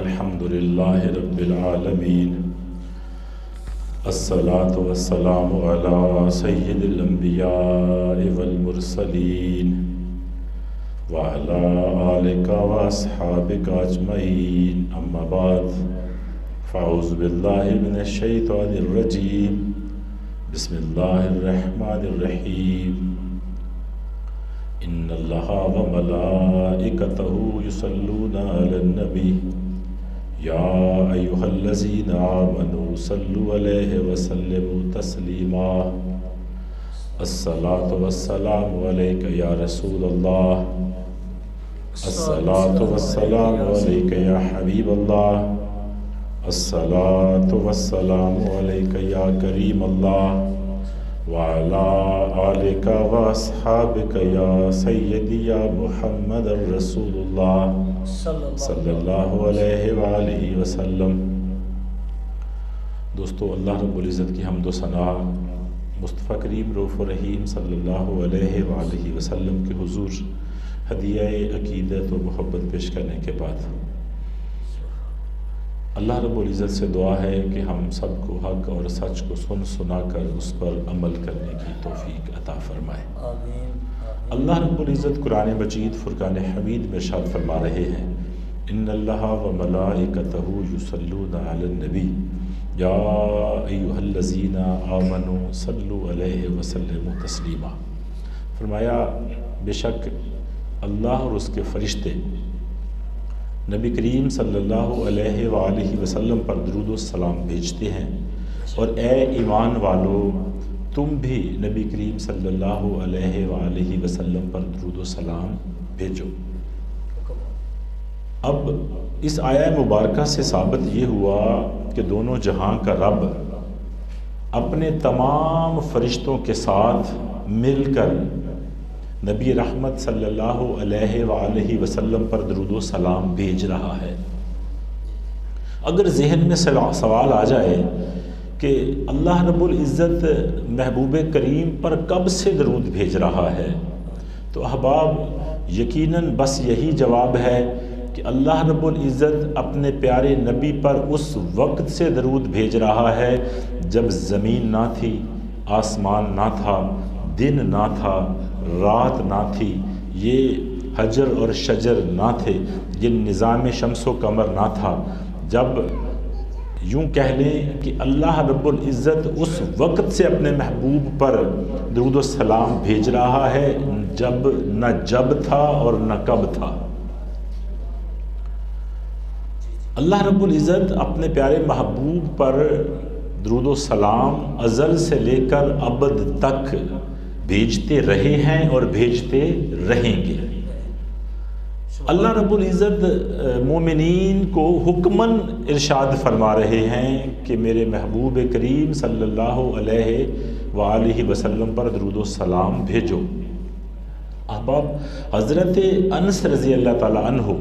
الحمدللہ رب العالمین الصلاۃ والسلام علی سید الانبیاء والمرسلین وعلی آلک واصحابک اجمعین اما بعد فاعوذ باللہ من الشیطان الرجیم بسم اللہ الرحمن الرحیم ان اللہ وملائکتہ یصلون علی النبی یا ایہا الذین آمنوا صلوا علیہ وسلموا تسلیما الصلاۃ والسلام علیک یا رسول اللہ الصلاۃ والسلام علیک یا حبیب اللہ الصلاۃ والسلام علیک یا کریم اللہ وعلی آلک واصحابک یا سیدی یا محمد الرسول اللہ صلی اللہ علیہ وآلہ وسلم۔ دوستو، اللہ رب العزت کی حمد و ثنا مصطفیٰ کریم رؤوف الرحیم صلی اللہ علیہ وآلہ وسلم کے حضور ہدیہ عقیدت و محبت پیش کرنے کے بعد اللہ رب العزت سے دعا ہے کہ ہم سب کو حق اور سچ کو سنا کر اس پر عمل کرنے کی توفیق عطا فرمائے۔ اللہ رب العزت قرآن مجید فرقان حمید میں ارشاد فرما رہے ہیں ان اللہ وملائکتہ یصلون علی النبی یا ایہا الذین آمنوا صلوا علیہ وسلموا تسلیما۔ فرمایا بے شک اللہ اور اس کے فرشتے نبی کریم صلی اللہ علیہ وآلہ وسلم پر درود و سلام بھیجتے ہیں، اور اے ایمان والو تم بھی نبی کریم صلی اللہ علیہ وآلہ وسلم پر درود و سلام بھیجو۔ اب اس آیہ مبارکہ سے ثابت یہ ہوا کہ دونوں جہاں کا رب اپنے تمام فرشتوں کے ساتھ مل کر نبی رحمت صلی اللہ علیہ وآلہ وسلم پر درود و سلام بھیج رہا ہے۔ اگر ذہن میں سوال آ جائے کہ اللہ رب العزت محبوب کریم پر کب سے درود بھیج رہا ہے، تو احباب یقیناً بس یہی جواب ہے کہ اللہ رب العزت اپنے پیارے نبی پر اس وقت سے درود بھیج رہا ہے جب زمین نہ تھی، آسمان نہ تھا، دن نہ تھا، رات نہ تھی، یہ حجر اور شجر نہ تھے، یہ نظام شمس و قمر نہ تھا۔ جب یوں کہہ لیں کہ اللہ رب العزت اس وقت سے اپنے محبوب پر درود و سلام بھیج رہا ہے جب جب تھا اور نہ کب تھا۔ اللہ رب العزت اپنے پیارے محبوب پر درود و سلام ازل سے لے کر ابد تک بھیجتے رہے ہیں اور بھیجتے رہیں گے۔ اللہ رب العزت مومنین کو حکماً ارشاد فرما رہے ہیں کہ میرے محبوب کریم صلی اللہ علیہ وآلہ وسلم پر درود و سلام بھیجو۔ احباب حضرت انس رضی اللہ تعالیٰ عنہ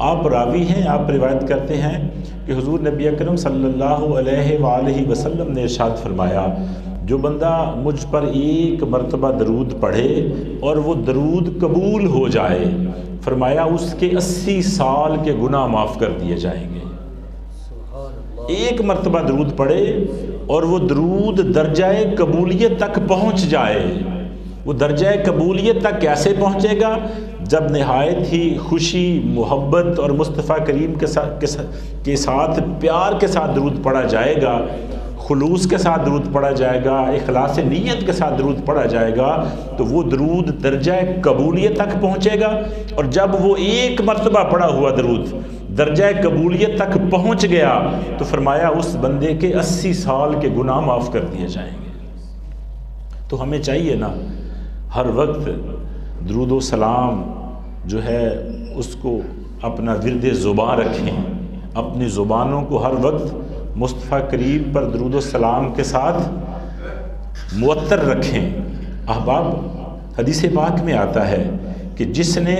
آپ راوی ہیں، آپ روایت کرتے ہیں کہ حضور نبی اکرم صلی اللہ علیہ وآلہ وسلم نے ارشاد فرمایا جو بندہ مجھ پر ایک مرتبہ درود پڑھے اور وہ درود قبول ہو جائے، فرمایا اس کے 80 سال کے گناہ معاف کر دیے جائیں گے۔ ایک مرتبہ درود پڑھے اور وہ درود درجہ قبولیت تک پہنچ جائے۔ وہ درجہ قبولیت تک کیسے پہنچے گا؟ جب نہایت ہی خوشی، محبت اور مصطفیٰ کریم کے ساتھ پیار کے ساتھ درود پڑھا جائے گا، خلوص کے ساتھ درود پڑھا جائے گا، اخلاص نیت کے ساتھ درود پڑھا جائے گا، تو وہ درود درجہ قبولیت تک پہنچے گا۔ اور جب وہ ایک مرتبہ پڑھا ہوا درود درجہ قبولیت تک پہنچ گیا تو فرمایا اس بندے کے 80 سال کے گناہ معاف کر دیے جائیں گے۔ تو ہمیں چاہیے نا ہر وقت درود و سلام جو ہے اس کو اپنا ورد زبان رکھیں، اپنی زبانوں کو ہر وقت مصطفیٰ کریم پر درود و سلام کے ساتھ معطر رکھیں۔ احباب حدیث پاک میں آتا ہے کہ جس نے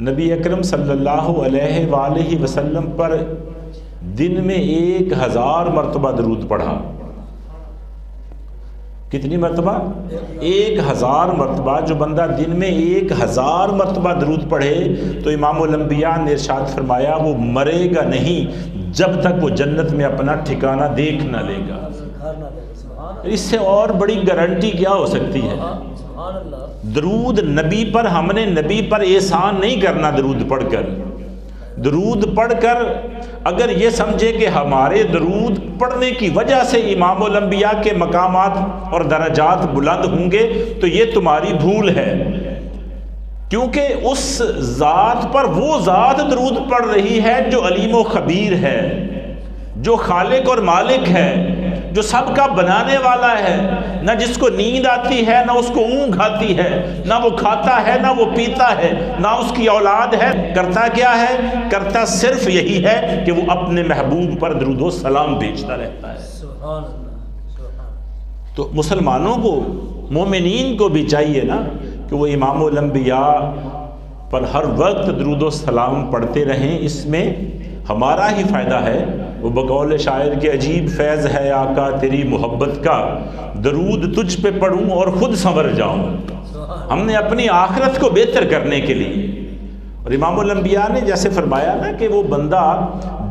نبی اکرم صلی اللہ علیہ وآلہ وسلم پر دن میں 1000 مرتبہ درود پڑھا کتنی مرتبہ؟ 1000 مرتبہ. جو بندہ دن میں 1000 مرتبہ درود پڑھے تو امام الانبیاء نے ارشاد فرمایا وہ مرے گا نہیں جب تک وہ جنت میں اپنا ٹھکانہ دیکھ نہ لے گا. اس سے اور بڑی گارنٹی کیا ہو سکتی ہے؟ درود نبی پر، ہم نے نبی پر احسان نہیں کرنا. درود پڑھ کر اگر یہ سمجھے کہ ہمارے درود پڑھنے کی وجہ سے امام الانبیاء کے مقامات اور درجات بلند ہوں گے تو یہ تمہاری بھول ہے، کیونکہ اس ذات پر وہ ذات درود پڑھ رہی ہے جو علیم و خبیر ہے، جو خالق اور مالک ہے، جو سب کا بنانے والا ہے. نہ جس کو نیند آتی ہے، نہ اس کو اونگ آتی ہے، نہ وہ کھاتا ہے، نہ وہ پیتا ہے، نہ اس کی اولاد ہے. کرتا کیا ہے؟ کرتا صرف یہی ہے کہ وہ اپنے محبوب پر درود و سلام بھیجتا رہتا ہے. تو مسلمانوں کو، مومنین کو بھی چاہیے نا کہ وہ امام الانبیاء پر ہر وقت درود و سلام پڑھتے رہیں. اس میں ہمارا ہی فائدہ ہے. وہ بقول شاعر کے عجیب فیض ہے آقا تیری محبت کا، درود تجھ پہ پڑھوں اور خود سنور جاؤں. ہم نے اپنی آخرت کو بہتر کرنے کے لیے، اور امام الانبیاء نے جیسے فرمایا نا کہ وہ بندہ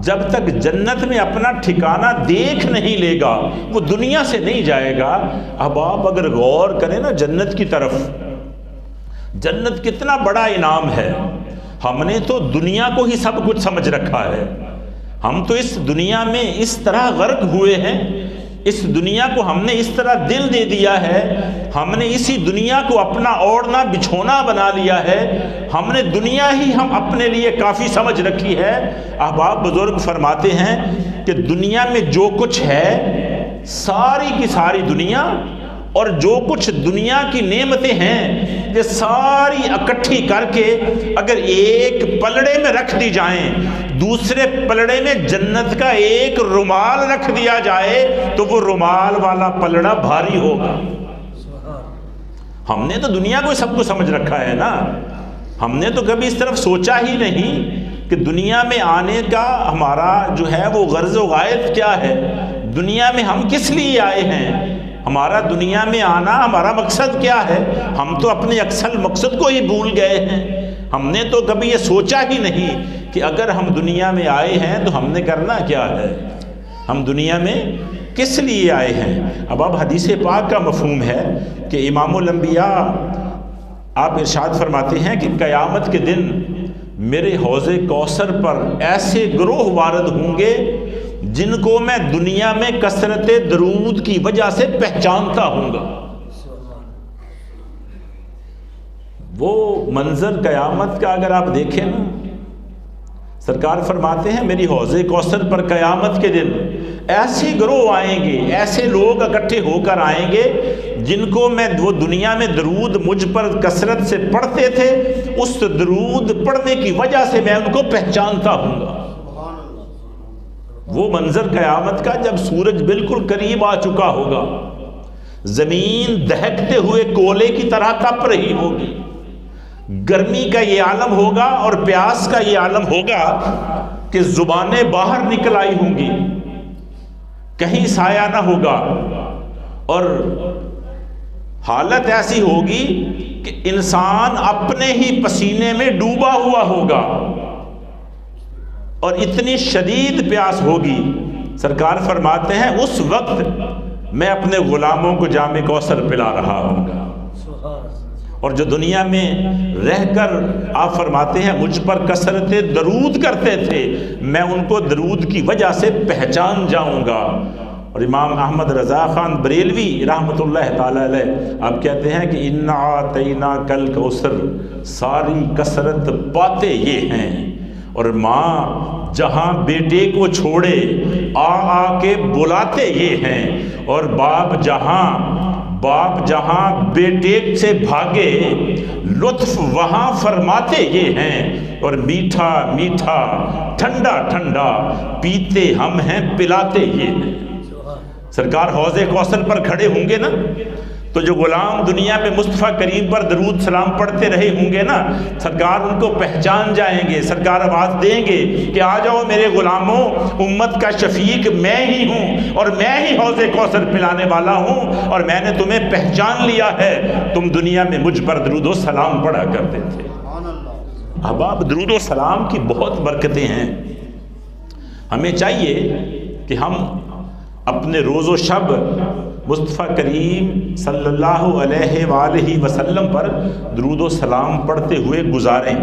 جب تک جنت میں اپنا ٹھکانہ دیکھ نہیں لے گا وہ دنیا سے نہیں جائے گا. اب آپ اگر غور کریں نا جنت کی طرف، جنت کتنا بڑا انعام ہے. ہم نے تو دنیا کو ہی سب کچھ سمجھ رکھا ہے. ہم تو اس دنیا میں اس طرح غرق ہوئے ہیں، اس دنیا کو ہم نے اس طرح دل دے دیا ہے، ہم نے اسی دنیا کو اپنا اوڑھنا بچھونا بنا لیا ہے. ہم نے دنیا ہی ہم اپنے لیے کافی سمجھ رکھی ہے. احباب بزرگ فرماتے ہیں کہ دنیا میں جو کچھ ہے، ساری کی ساری دنیا اور جو کچھ دنیا کی نعمتیں ہیں، یہ ساری اکٹھی کر کے اگر ایک پلڑے میں رکھ دی جائیں، دوسرے پلڑے میں جنت کا ایک رومال رکھ دیا جائے تو وہ رومال والا پلڑا بھاری ہوگا. ہم نے تو دنیا کو سب کو سمجھ رکھا ہے نا. ہم نے تو کبھی اس طرف سوچا ہی نہیں کہ دنیا میں آنے کا ہمارا جو ہے وہ غرض و غایت کیا ہے، دنیا میں ہم کس لیے آئے ہیں، ہمارا دنیا میں آنا ہمارا مقصد کیا ہے. ہم تو اپنے اصل مقصد کو ہی بھول گئے ہیں. ہم نے تو کبھی یہ سوچا ہی نہیں کہ اگر ہم دنیا میں آئے ہیں تو ہم نے کرنا کیا ہے، ہم دنیا میں کس لیے آئے ہیں. اب حدیث پاک کا مفہوم ہے کہ امام الانبیاء آپ ارشاد فرماتے ہیں کہ قیامت کے دن میرے حوض کوثر پر ایسے گروہ وارد ہوں گے جن کو میں دنیا میں کثرت درود کی وجہ سے پہچانتا ہوں گا. وہ منظر قیامت کا اگر آپ دیکھیں نا، سرکار فرماتے ہیں میری حوض کوثر پر قیامت کے دن ایسے گروہ آئیں گے، ایسے لوگ اکٹھے ہو کر آئیں گے جن کو میں وہ دنیا میں درود مجھ پر کثرت سے پڑھتے تھے، اس درود پڑھنے کی وجہ سے میں ان کو پہچانتا ہوں گا. وہ منظر قیامت کا جب سورج بالکل قریب آ چکا ہوگا، زمین دہکتے ہوئے کولے کی طرح تپ رہی ہوگی، گرمی کا یہ عالم ہوگا اور پیاس کا یہ عالم ہوگا کہ زبانیں باہر نکل آئی ہوں گی، کہیں سایہ نہ ہوگا، اور حالت ایسی ہوگی کہ انسان اپنے ہی پسینے میں ڈوبا ہوا ہوگا اور اتنی شدید پیاس ہوگی. سرکار فرماتے ہیں اس وقت میں اپنے غلاموں کو جام کوثر پلا رہا ہوں گا. اور جو دنیا میں رہ کر آپ فرماتے ہیں مجھ پر کثرت درود کرتے تھے، میں ان کو درود کی وجہ سے پہچان جاؤں گا. اور امام احمد رضا خان بریلوی رحمۃ اللہ تعالی علیہ آپ کہتے ہیں کہ انا اعطیناک الکوثر، ساری کثرت باتیں یہ ہیں. اور ماں جہاں بیٹے کو چھوڑے آ کے بلاتے یہ ہیں، اور باپ جہاں بیٹے سے بھاگے لطف وہاں فرماتے یہ ہیں، اور میٹھا میٹھا ٹھنڈا ٹھنڈا پیتے ہم ہیں پلاتے یہ ہیں. سرکار حوض کوثر پر کھڑے ہوں گے نا تو جو غلام دنیا میں مصطفیٰ کریم پر درود سلام پڑھتے رہے ہوں گے نا، سرکار ان کو پہچان جائیں گے، سرکار آواز دیں گے کہ آ جاؤ میرے غلاموں، امت کا شفیق میں ہی ہوں اور میں ہی حوض کوثر پلانے والا ہوں، اور میں نے تمہیں پہچان لیا ہے، تم دنیا میں مجھ پر درود و سلام پڑھا کرتے تھے۔ احباب، درود و سلام کی بہت برکتیں ہیں۔ ہمیں چاہیے کہ ہم اپنے روز و شب مصطفیٰ کریم صلی اللہ علیہ وآلہ وسلم پر درود و سلام پڑھتے ہوئے گزاریں۔